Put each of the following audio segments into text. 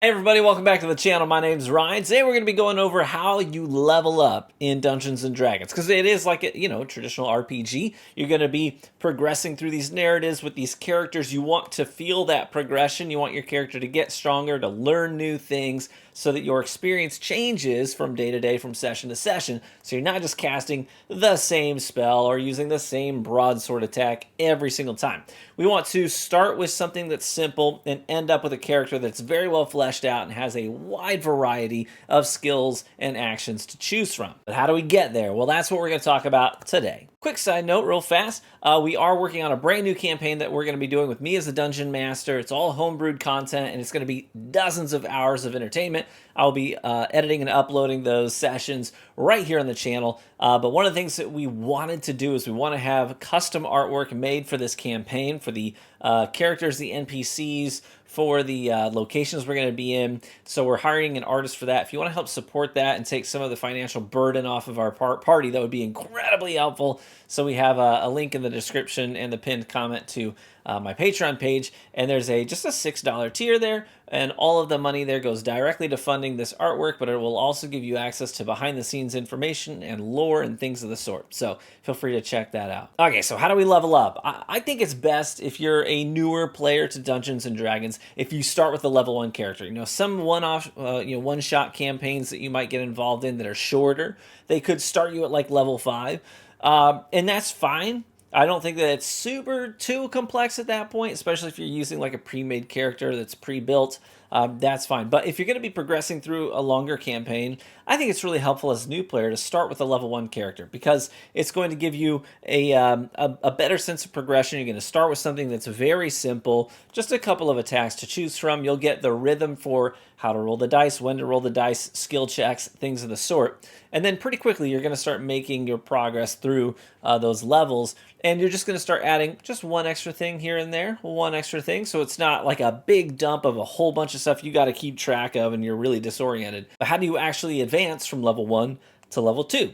Hey everybody, welcome back to the channel. My name's Ryan. Today we're going to be going over how you level up in Dungeons and Dragons, because it is like a traditional RPG. You're going to be progressing through these narratives with these characters. You want to feel that progression. You want your character to get stronger, to learn new things, so that your experience changes from day to day, from session to session. So you're not just casting the same spell or using the same broadsword attack every single time. We want to start with something that's simple and end up with a character that's very well fleshed out and has a wide variety of skills and actions to choose from. But how do we get there? Well, that's what we're going to talk about today. Quick side note, real fast, we are working on a brand new campaign that we're going to be doing with me as a dungeon master. It's all homebrewed content, and it's going to be dozens of hours of entertainment. I'll be editing and uploading those sessions right here on the channel. But one of the things that we wanted to do is we want to have custom artwork made for this campaign, for the characters, the NPCs, for the locations we're going to be in. So we're hiring an artist for that. If you want to help support that and take some of the financial burden off of our party, that would be incredibly helpful. So we have a link in the description and the pinned comment to my Patreon page, and there's just a $6 tier there, and all of the money there goes directly to funding this artwork, but it will also give you access to behind the scenes information and lore and things of the sort. So feel free to check that out. Okay, so how do we level up? I think it's best if you're a newer player to Dungeons and Dragons if you start with a level 1 character. Some one-off, one-shot campaigns that you might get involved in that are shorter, they could start you at like level 5, and that's fine. I don't think that it's too complex at that point, especially if you're using like a pre-made character that's pre-built. That's fine. But if you're going to be progressing through a longer campaign, I think it's really helpful as a new player to start with a level 1 character, because it's going to give you a better sense of progression. You're going to start with something that's very simple, just a couple of attacks to choose from. You'll get the rhythm for how to roll the dice, when to roll the dice, skill checks, things of the sort. And then pretty quickly, you're going to start making your progress through those levels. And you're just going to start adding just one extra thing here and there, one extra thing. So it's not like a big dump of a whole bunch of stuff you got to keep track of and you're really disoriented. But how do you actually advance from level 1 to level 2?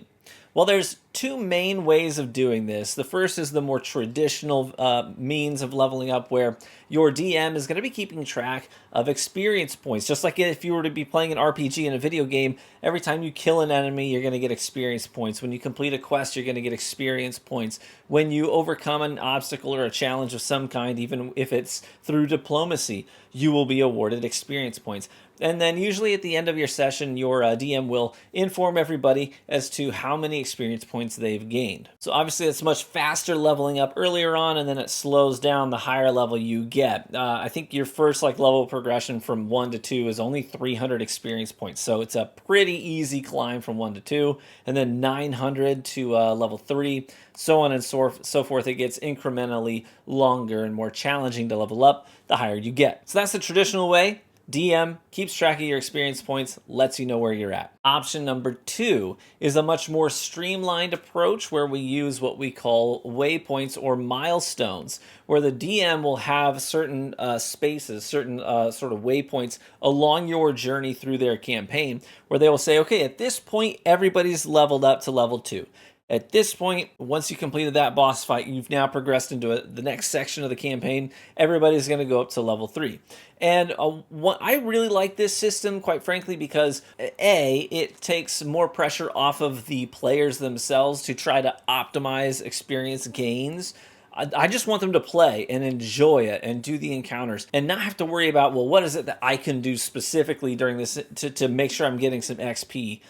Well, there's two main ways of doing this. The first is the more traditional means of leveling up, where your DM is going to be keeping track of experience points. Just like if you were to be playing an RPG in a video game, every time you kill an enemy, you're going to get experience points. When you complete a quest, you're going to get experience points. When you overcome an obstacle or a challenge of some kind, even if it's through diplomacy, you will be awarded experience points. And then usually at the end of your session, your DM will inform everybody as to how many experience points they've gained. So obviously it's much faster leveling up earlier on, and then it slows down the higher level you get. I think your first level progression from 1 to 2 is only 300 experience points. So it's a pretty easy climb from 1 to 2, and then 900 to level 3, so on and so forth. It gets incrementally longer and more challenging to level up the higher you get. So that's the traditional way. DM keeps track of your experience points, lets you know where you're at. Option number 2 is a much more streamlined approach, where we use what we call waypoints or milestones, where the DM will have certain spaces, certain sort of waypoints along your journey through their campaign, where they will say, okay, at this point, everybody's leveled up to level 2. At this point, once you completed that boss fight, you've now progressed into the next section of the campaign. Everybody's going to go up to level 3. And I really like this system, quite frankly, because it takes more pressure off of the players themselves to try to optimize experience gains. I just want them to play and enjoy it and do the encounters and not have to worry about, well, what is it that I can do specifically during this to make sure I'm getting some XP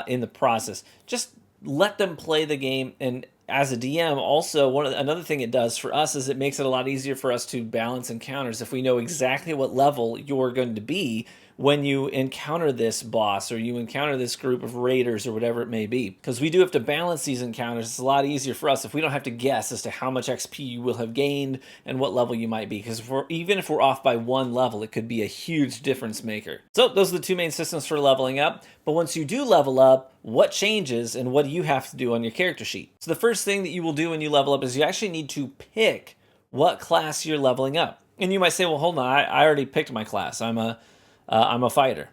in the process. Just let them play the game. And as a DM, also, another thing it does for us is it makes it a lot easier for us to balance encounters. If we know exactly what level you're going to be when you encounter this boss or you encounter this group of raiders or whatever it may be, because we do have to balance these encounters. It's a lot easier for us if we don't have to guess as to how much XP you will have gained and what level you might be, because even if we're off by 1 level, it could be a huge difference maker. So those are the two main systems for leveling up. But once you do level up, what changes and what do you have to do on your character sheet? So the first thing that you will do when you level up is you actually need to pick what class you're leveling up. And you might say, well, hold on, I already picked my class. I'm a fighter.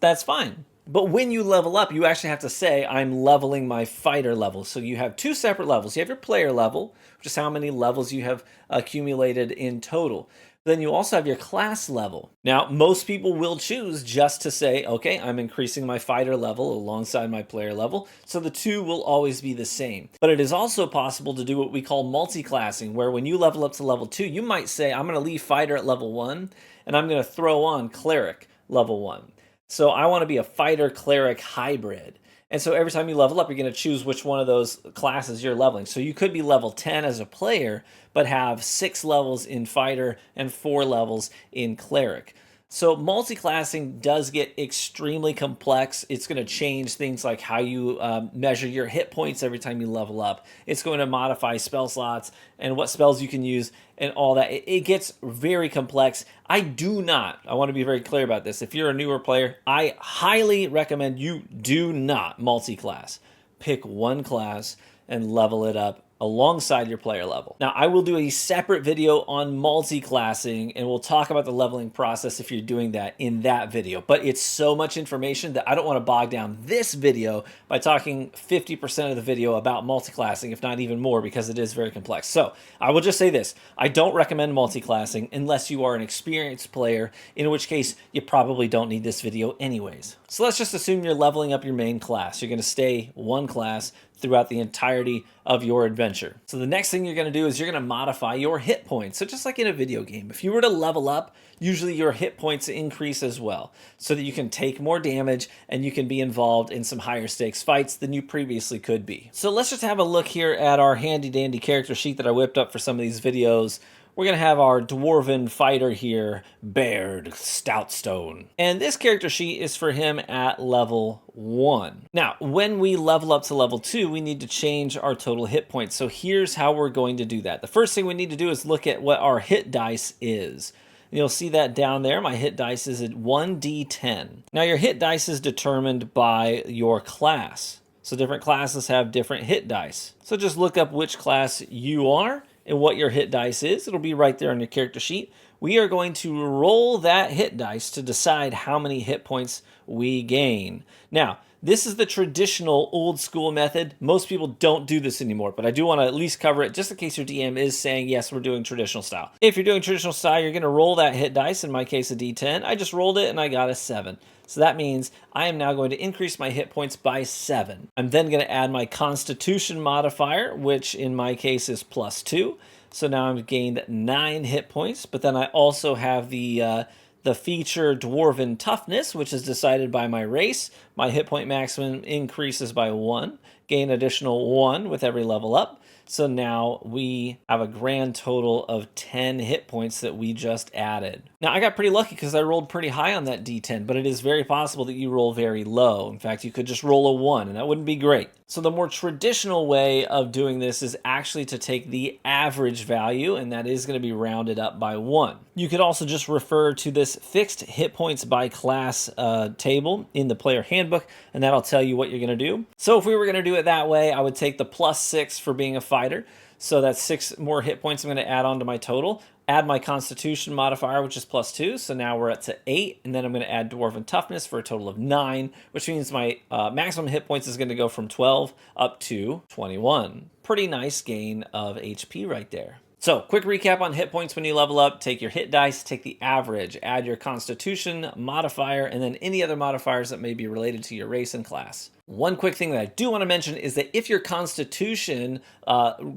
That's fine. But when you level up, you actually have to say, I'm leveling my fighter level. So you have two separate levels. You have your player level, which is how many levels you have accumulated in total. Then you also have your class level. Now, most people will choose just to say, okay, I'm increasing my fighter level alongside my player level, so the two will always be the same. But it is also possible to do what we call multi-classing, where when you level up to level 2, you might say, I'm going to leave fighter at level 1, and I'm going to throw on cleric level 1. So I want to be a fighter cleric hybrid. And so every time you level up, you're going to choose which one of those classes you're leveling. So you could be level 10 as a player, but have 6 levels in fighter and 4 levels in cleric. So multi-classing does get extremely complex. It's going to change things like how you measure your hit points every time you level up. It's going to modify spell slots and what spells you can use and all that. It gets very complex. I want to be very clear about this. If you're a newer player, I highly recommend you do not multi-class. Pick one class and level it up alongside your player level. Now, I will do a separate video on multi-classing, and we'll talk about the leveling process if you're doing that in that video. But it's so much information that I don't want to bog down this video by talking 50% of the video about multi-classing, if not even more, because it is very complex. So I will just say this. I don't recommend multi-classing unless you are an experienced player, in which case you probably don't need this video anyways. So let's just assume you're leveling up your main class. You're going to stay one class throughout the entirety of your adventure. So the next thing you're going to do is you're going to modify your hit points. So just like in a video game, if you were to level up, usually your hit points increase as well, so that you can take more damage and you can be involved in some higher stakes fights than you previously could be. So let's just have a look here at our handy dandy character sheet that I whipped up for some of these videos. We're going to have our dwarven fighter here, Baird Stoutstone. And this character sheet is for him at level 1. Now, when we level up to level 2, we need to change our total hit points. So here's how we're going to do that. The first thing we need to do is look at what our hit dice is. You'll see that down there. My hit dice is at 1d10. Now, your hit dice is determined by your class. So different classes have different hit dice. So just look up which class you are and what your hit dice is. It'll be right there on your character sheet. We are going to roll that hit dice to decide how many hit points we gain. Now, this is the traditional old school method. Most people don't do this anymore, but I do want to at least cover it just in case your DM is saying, yes, we're doing traditional style. If you're doing traditional style, you're going to roll that hit dice, in my case a d10. I just rolled it and I got a 7. So that means I am now going to increase my hit points by 7. I'm then going to add my Constitution modifier, which in my case is +2. So now I've gained 9 hit points, but then I also have the feature Dwarven Toughness, which is decided by my race. My hit point maximum increases by 1, gain additional 1 with every level up. So now we have a grand total of 10 hit points that we just added. Now, I got pretty lucky because I rolled pretty high on that d10, but it is very possible that you roll very low. In fact, you could just roll a 1, and that wouldn't be great. So the more traditional way of doing this is actually to take the average value, and that is going to be rounded up by 1. You could also just refer to this fixed hit points by class table in the player handbook, and that'll tell you what you're going to do. So if we were going to do it that way, I would take the +6 for being a fighter. So that's 6 more hit points I'm going to add on to my total. Add my Constitution modifier, which is +2. So now we're up to 8. And then I'm going to add Dwarven Toughness for a total of 9, which means my maximum hit points is going to go from 12 up to 21. Pretty nice gain of HP right there. So, quick recap on hit points when you level up. Take your hit dice, take the average, add your Constitution modifier, and then any other modifiers that may be related to your race and class. One quick thing that I do want to mention is that if your Constitution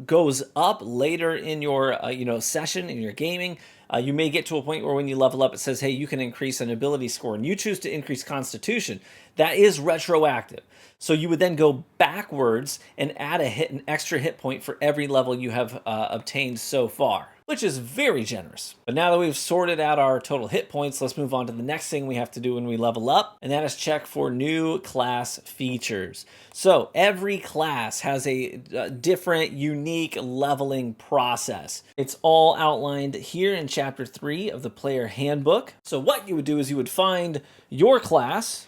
goes up later in your session, in your gaming, you may get to a point where when you level up, it says, hey, you can increase an ability score, and you choose to increase Constitution. That is retroactive. So you would then go backwards and add an extra hit point for every level you have obtained so far, which is very generous. But now that we've sorted out our total hit points, let's move on to the next thing we have to do when we level up, and that is check for new class features. So every class has a different, unique leveling process. It's all outlined here in Chapter 3 of the Player Handbook. So what you would do is you would find your class.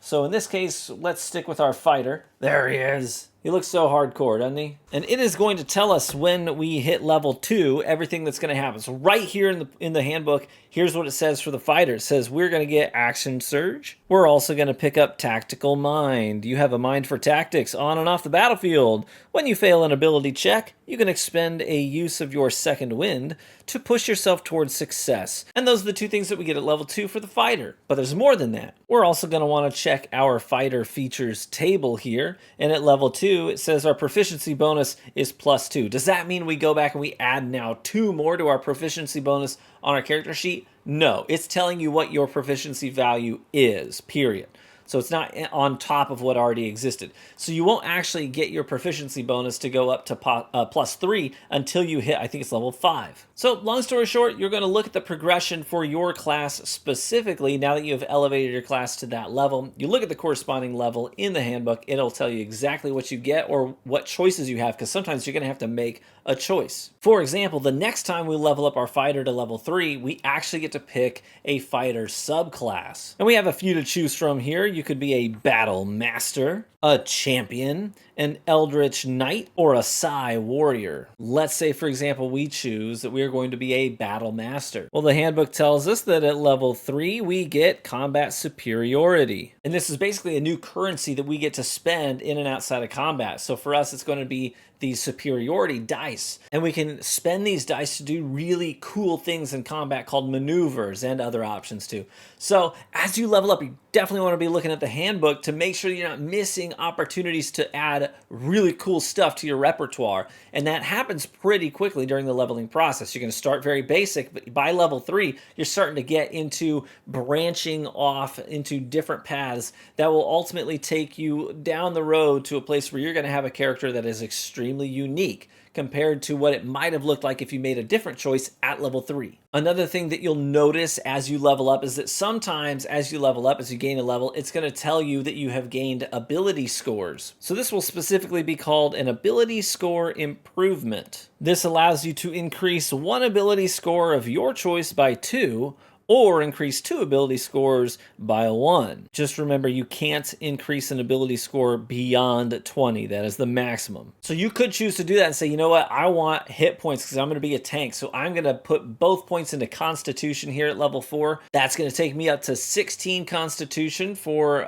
So in this case, let's stick with our fighter. There he is. He looks so hardcore, doesn't he? And it is going to tell us when we hit level 2, everything that's going to happen. So right here in the handbook, here's what it says for the fighter. It says we're going to get Action Surge. We're also going to pick up Tactical Mind. You have a mind for tactics on and off the battlefield. When you fail an ability check, you can expend a use of your second wind to push yourself towards success. And those are the 2 things that we get at level 2 for the fighter. But there's more than that. We're also going to want to check our fighter features table here. And at level 2, it says our proficiency bonus is +2. Does that mean we go back and we add now 2 more to our proficiency bonus on our character sheet? No, it's telling you what your proficiency value is, period. So it's not on top of what already existed. So you won't actually get your proficiency bonus to go up to +3 until you hit, I think it's level 5. So long story short, you're going to look at the progression for your class specifically. Now that you have elevated your class to that level, you look at the corresponding level in the handbook. It'll tell you exactly what you get or what choices you have, because sometimes you're going to have to make a choice. For example, the next time we level up our fighter to level 3, we actually get to pick a fighter subclass. And we have a few to choose from here. You could be a battle master, a champion, an eldritch knight, or a Psi warrior. Let's say, for example, we choose that we are going to be a battle master. Well, the handbook tells us that at level 3, we get combat superiority. And this is basically a new currency that we get to spend in and outside of combat. So for us, it's going to be these superiority dice. And we can spend these dice to do really cool things in combat called maneuvers and other options too. So as you level up, you definitely want to be looking at the handbook to make sure you're not missing opportunities to add really cool stuff to your repertoire. And that happens pretty quickly during the leveling process. You're going to start very basic, but by level 3, you're starting to get into branching off into different paths that will ultimately take you down the road to a place where you're going to have a character that is extremely unique compared to what it might have looked like if you made a different choice at level 3. Another thing that you'll notice as you level up is that sometimes as you level up, as you gain a level, it's going to tell you that you have gained ability scores. So this will specifically be called an ability score improvement. This allows you to increase one ability score of your choice by 2, or increase 2 ability scores by 1. Just remember, you can't increase an ability score beyond 20. That is the maximum. So you could choose to do that and say, you know what, I want hit points because I'm going to be a tank. So I'm going to put both points into Constitution here at level 4. That's going to take me up to 16 Constitution for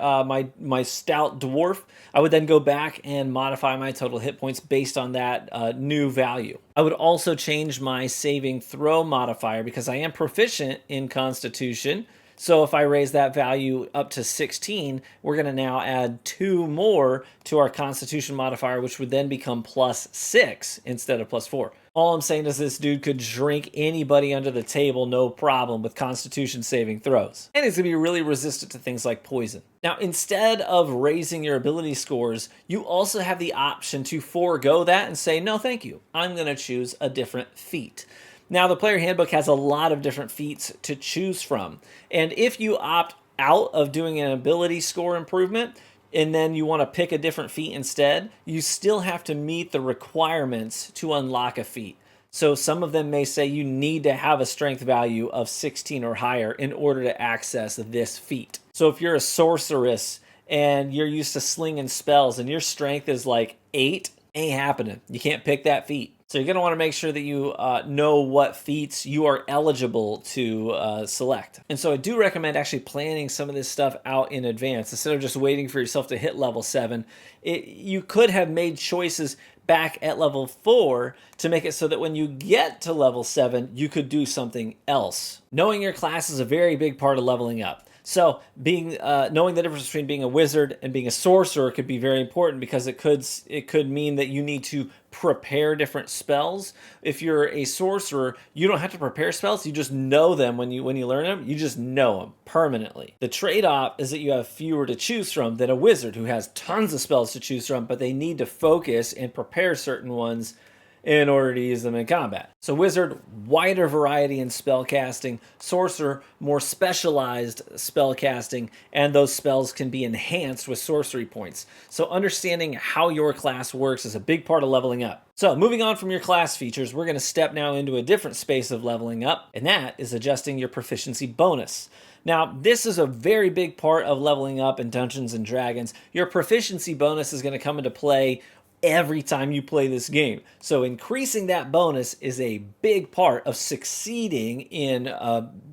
my stout dwarf. I would then go back and modify my total hit points based on that new value. I would also change my saving throw modifier because I am proficient in Constitution. So if I raise that value up to 16, we're going to now add 2 more to our Constitution modifier, which would then become +6 instead of +4. All I'm saying is this dude could drink anybody under the table, no problem, with Constitution saving throws. And he's going to be really resistant to things like poison. Now, instead of raising your ability scores, you also have the option to forego that and say, no, thank you. I'm going to choose a different feat. Now, the player handbook has a lot of different feats to choose from. And if you opt out of doing an ability score improvement, and then you want to pick a different feat instead, you still have to meet the requirements to unlock a feat. So some of them may say you need to have a strength value of 16 or higher in order to access this feat. So if you're a sorceress and you're used to slinging spells and your strength is like 8, ain't happening. You can't pick that feat. So you're going to want to make sure that you know what feats you are eligible to select. And so I do recommend actually planning some of this stuff out in advance instead of just waiting for yourself to hit level 7. You could have made choices back at level 4 to make it so that when you get to level 7, you could do something else. Knowing your class is a very big part of leveling up. So knowing the difference between being a wizard and being a sorcerer could be very important because it could mean that you need to prepare different spells. If you're a sorcerer, you don't have to prepare spells. You just know them when you learn them. You just know them permanently. The trade-off is that you have fewer to choose from than a wizard who has tons of spells to choose from, but they need to focus and prepare certain ones in order to use them in combat. So wizard, wider variety in spell casting. Sorcerer, more specialized spell casting, and those spells can be enhanced with sorcery points. So understanding how your class works is a big part of leveling up. So moving on from your class features, we're going to step now into a different space of leveling up, and that is adjusting your proficiency bonus. Now, this is a very big part of leveling up in Dungeons & Dragons. Your proficiency bonus is going to come into play every time you play this game. So increasing that bonus is a big part of succeeding in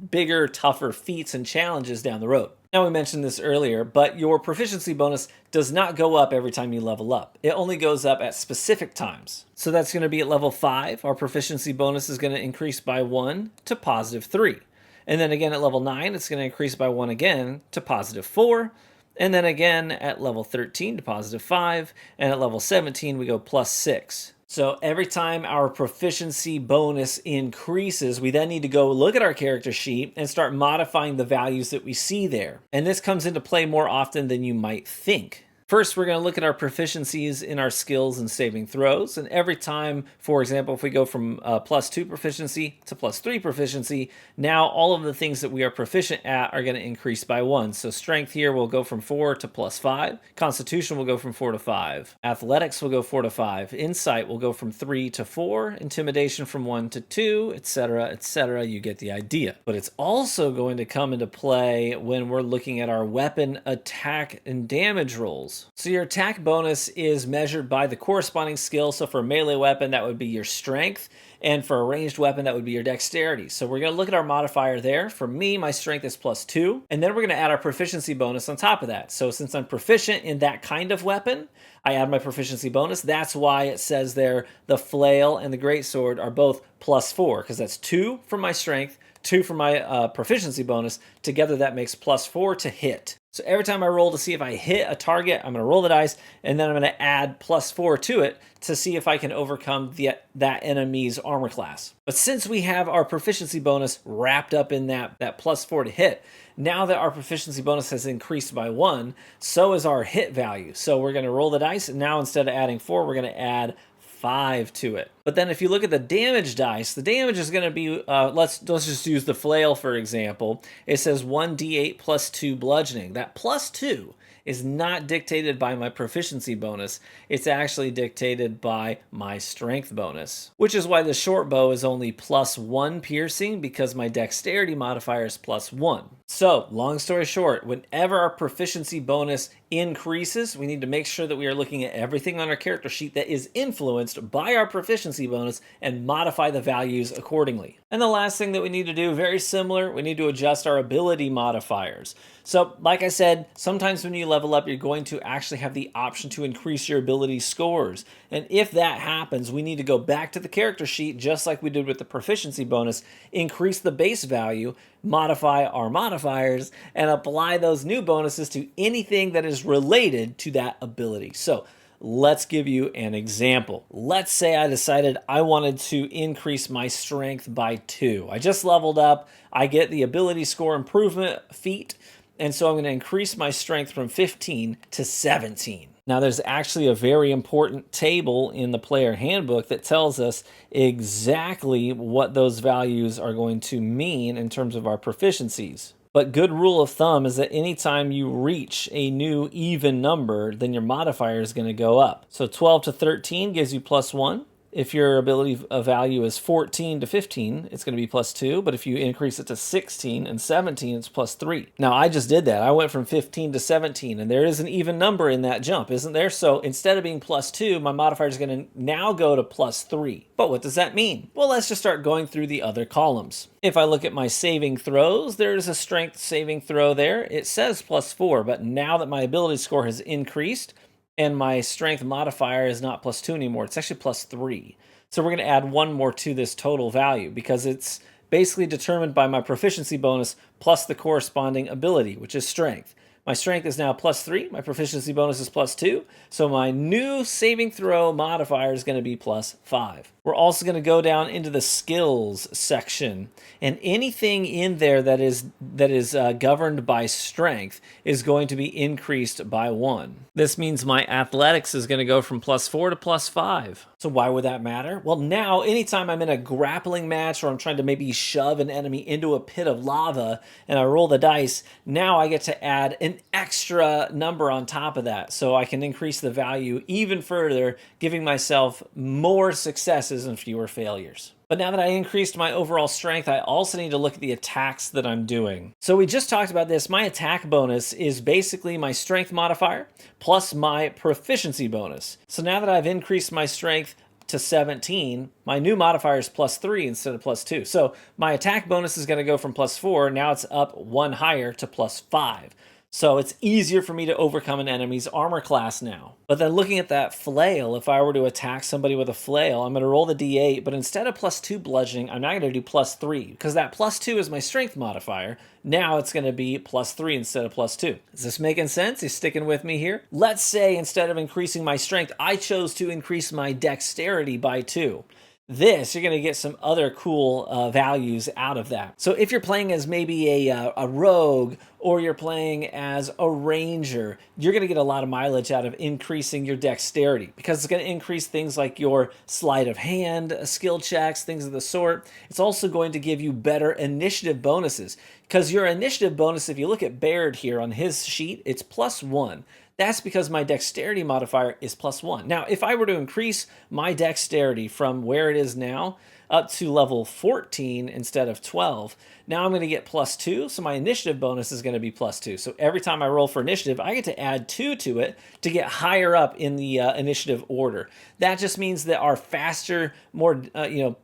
bigger, tougher feats and challenges down the road. Now, we mentioned this earlier, but your proficiency bonus does not go up every time you level up. It only goes up at specific times. So that's going to be at level 5. Our proficiency bonus is going to increase by 1 to positive 3. And then again at level 9, it's going to increase by 1 again to positive 4. And then again at level 13 to positive 5. And at level 17, we go plus 6. So every time our proficiency bonus increases, we then need to go look at our character sheet and start modifying the values that we see there. And this comes into play more often than you might think. First, we're going to look at our proficiencies in our skills and saving throws. And every time, for example, if we go from +2 proficiency to +3 proficiency, now all of the things that we are proficient at are going to increase by 1. So strength here will go from 4 to +5. Constitution will go from 4 to 5. Athletics will go 4 to 5. Insight will go from 3 to 4. Intimidation from 1 to 2, etc., etc. You get the idea. But it's also going to come into play when we're looking at our weapon attack and damage rolls. So your attack bonus is measured by the corresponding skill. So for a melee weapon, that would be your strength. And for a ranged weapon, that would be your dexterity. So we're going to look at our modifier there. For me, my strength is +2. And then we're going to add our proficiency bonus on top of that. So since I'm proficient in that kind of weapon, I add my proficiency bonus. That's why it says there the flail and the greatsword are both +4, because that's 2 for my strength, 2 for my proficiency bonus. Together, that makes +4 to hit. So every time I roll to see if I hit a target, I'm going to roll the dice, and then I'm going to add +4 to it to see if I can overcome that enemy's armor class. But since we have our proficiency bonus wrapped up in that +4 to hit, now that our proficiency bonus has increased by 1, so is our hit value. So we're going to roll the dice, and now instead of adding 4, we're going to add 5 to it. But then if you look at the damage dice, the damage is going to be, let's just use the flail for example. It says 1d8 +2 bludgeoning. That +2 is not dictated by my proficiency bonus. It's actually dictated by my strength bonus, which is why the short bow is only +1 piercing, because my dexterity modifier is +1. So long story short, whenever our proficiency bonus increases, we need to make sure that we are looking at everything on our character sheet that is influenced by our proficiency bonus and modify the values accordingly. And the last thing that we need to do, very similar, we need to adjust our ability modifiers. So like I said, sometimes when you level up, you're going to actually have the option to increase your ability scores. And if that happens, we need to go back to the character sheet, just like we did with the proficiency bonus, increase the base value, modify our modifiers, and apply those new bonuses to anything that is related to that ability. So let's give you an example. Let's say I decided I wanted to increase my strength by 2. I just leveled up. I get the ability score improvement feat, and so I'm going to increase my strength from 15 to 17. Now, there's actually a very important table in the player handbook that tells us exactly what those values are going to mean in terms of our proficiencies. But good rule of thumb is that anytime you reach a new even number, then your modifier is going to go up. So 12 to 13 gives you +1. If your ability value is 14 to 15, it's going to be +2. But if you increase it to 16 and 17, it's +3. Now, I just did that. I went from 15 to 17, and there is an even number in that jump, isn't there? So instead of being +2, my modifier is going to now go to +3. But what does that mean? Well, let's just start going through the other columns. If I look at my saving throws, there's a strength saving throw there. It says +4, but now that my ability score has increased, and my strength modifier is not +2 anymore, it's actually +3. So we're going to add 1 more to this total value, because it's basically determined by my proficiency bonus plus the corresponding ability, which is strength. My strength is now +3, my proficiency bonus is +2, so my new saving throw modifier is going to be +5. We're also going to go down into the skills section, and anything in there that is governed by strength is going to be increased by 1. This means my athletics is going to go from +4 to +5. So why would that matter? Well, now anytime I'm in a grappling match, or I'm trying to maybe shove an enemy into a pit of lava and I roll the dice, now I get to add an extra number on top of that, so I can increase the value even further, giving myself more successes and fewer failures. But now that I increased my overall strength, I also need to look at the attacks that I'm doing. So we just talked about this. My attack bonus is basically my strength modifier plus my proficiency bonus. So now that I've increased my strength to 17, my new modifier is +3 instead of +2. So my attack bonus is going to go from +4. Now it's up 1 higher to +5. So it's easier for me to overcome an enemy's armor class now. But then looking at that flail, if I were to attack somebody with a flail, I'm going to roll the d8, but instead of +2 bludgeoning, I'm now going to do +3, because that +2 is my strength modifier. Now it's going to be +3 instead of +2. Is this making sense? You sticking with me here? Let's say instead of increasing my strength, I chose to increase my dexterity by 2. This, you're going to get some other cool values out of that. So if you're playing as maybe a rogue, or you're playing as a ranger, you're going to get a lot of mileage out of increasing your dexterity, because it's going to increase things like your sleight of hand, skill checks, things of the sort. It's also going to give you better initiative bonuses, because your initiative bonus, if you look at Baird here on his sheet, it's +1. That's because my dexterity modifier is +1. Now, if I were to increase my dexterity from where it is now up to level 14 instead of 12, now I'm going to get +2, so my initiative bonus is going to be +2. So every time I roll for initiative, I get to add 2 to it to get higher up in the initiative order. That just means that our faster, more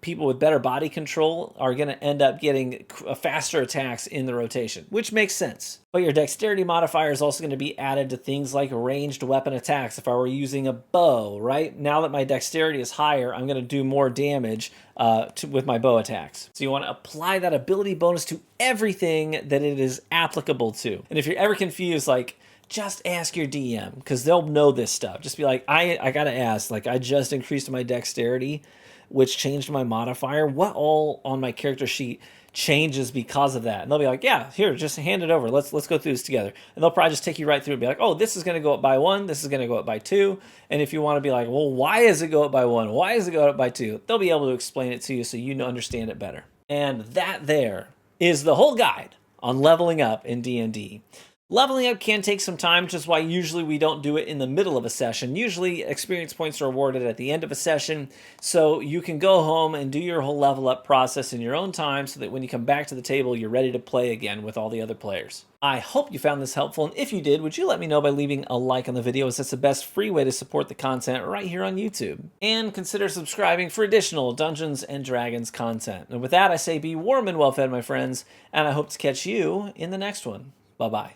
people with better body control are going to end up getting faster attacks in the rotation, which makes sense. But your dexterity modifier is also going to be added to things like ranged weapon attacks. If I were using a bow, right? Now that my dexterity is higher, I'm going to do more damage with my bow attacks. So you want to apply that ability bonus to everything that it is applicable to. And if you're ever confused, like, just ask your DM, because they'll know this stuff. Just be like, I gotta ask, like, I just increased my dexterity, which changed my modifier. What all on my character sheet changes because of that? And they'll be like, yeah, here, just hand it over. Let's go through this together. And they'll probably just take you right through and be like, oh, this is going to go up by 1. This is going to go up by 2. And if you want to be like, well, why does it go up by 1? Why does it go up by 2? They'll be able to explain it to you so you understand it better. And that there is the whole guide on leveling up in D&D. Leveling up can take some time, which is why usually we don't do it in the middle of a session. Usually experience points are awarded at the end of a session, so you can go home and do your whole level up process in your own time so that when you come back to the table, you're ready to play again with all the other players. I hope you found this helpful, and if you did, would you let me know by leaving a like on the video, as that's the best free way to support the content right here on YouTube. And consider subscribing for additional Dungeons & Dragons content. And with that, I say be warm and well fed, my friends, and I hope to catch you in the next one. Bye-bye.